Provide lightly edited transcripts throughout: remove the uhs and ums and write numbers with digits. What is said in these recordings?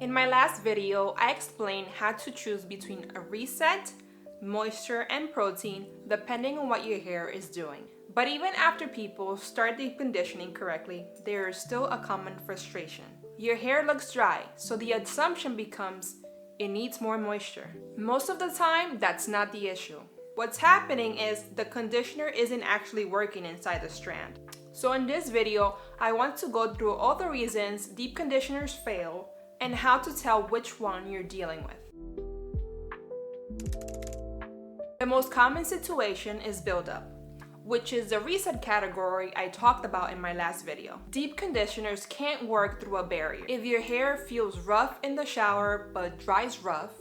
In my last video, I explained how to choose between a reset, moisture, and protein depending on what your hair is doing. But even after people start deep conditioning correctly, there is still a common frustration. Your hair looks dry, so the assumption becomes it needs more moisture. Most of the time, that's not the issue. What's happening is the conditioner isn't actually working inside the strand. So in this video, I want to go through all the reasons deep conditioners fail and how to tell which one you're dealing with. The most common situation is buildup, which is the reset category I talked about in my last video. Deep conditioners can't work through a barrier. If your hair feels rough in the shower but dries rough,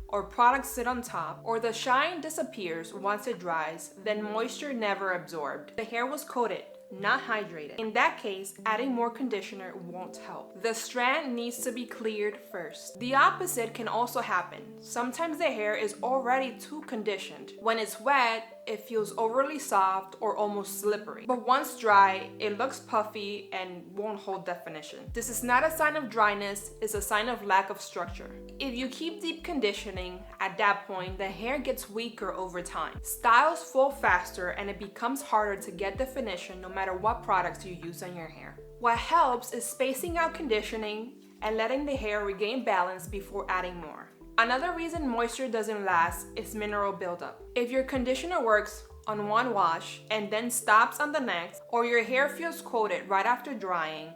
or products sit on top, or the shine disappears once it dries, then moisture never absorbed. The hair was coated, not hydrated. In that case, adding more conditioner won't help. The strand needs to be cleared first. The opposite can also happen. Sometimes the hair is already too conditioned. When it's wet, it feels overly soft or almost slippery. But once dry, it looks puffy and won't hold definition. This is not a sign of dryness, it's a sign of lack of structure. If you keep deep conditioning, at that point, the hair gets weaker over time. Styles fall faster and it becomes harder to get definition no matter what products you use on your hair. What helps is spacing out conditioning and letting the hair regain balance before adding more. Another reason moisture doesn't last is mineral buildup. If your conditioner works on one wash and then stops on the next, or your hair feels coated right after drying,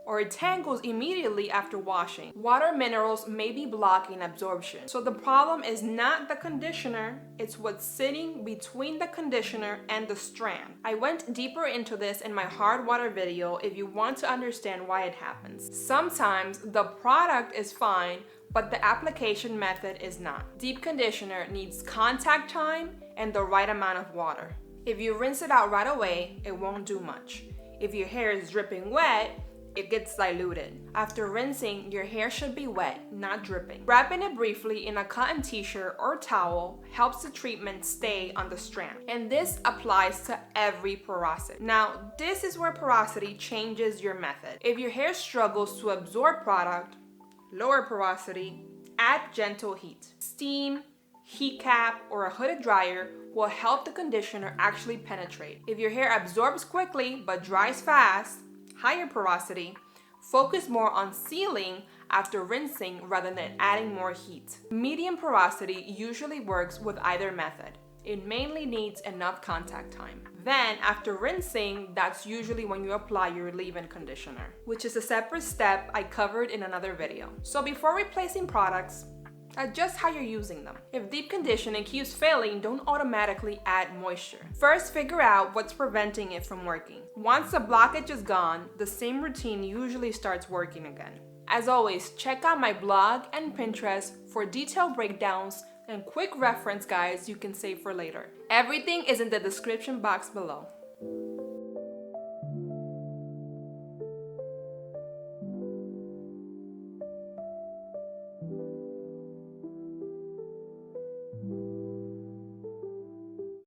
or it tangles immediately after washing, water minerals may be blocking absorption. So the problem is not the conditioner, it's what's sitting between the conditioner and the strand. I went deeper into this in my hard water video if you want to understand why it happens. Sometimes the product is fine, but the application method is not. Deep conditioner needs contact time and the right amount of water. If you rinse it out right away, it won't do much. If your hair is dripping wet, it gets diluted. After rinsing, your hair should be wet, not dripping. Wrapping it briefly in a cotton t-shirt or towel helps the treatment stay on the strand. And this applies to every porosity. Now, this is where porosity changes your method. If your hair struggles to absorb product, lower porosity, add gentle heat. Steam, heat cap, or a hooded dryer will help the conditioner actually penetrate. If your hair absorbs quickly but dries fast, higher porosity, focus more on sealing after rinsing rather than adding more heat. Medium porosity usually works with either method. It mainly needs enough contact time. Then, after rinsing, that's usually when you apply your leave-in conditioner, which is a separate step I covered in another video. So before replacing products, adjust how you're using them. If deep conditioning keeps failing, don't automatically add moisture. First, figure out what's preventing it from working. Once the blockage is gone, the same routine usually starts working again. As always, check out my blog and Pinterest for detailed breakdowns and quick reference guides you can save for later. Everything is in the description box below.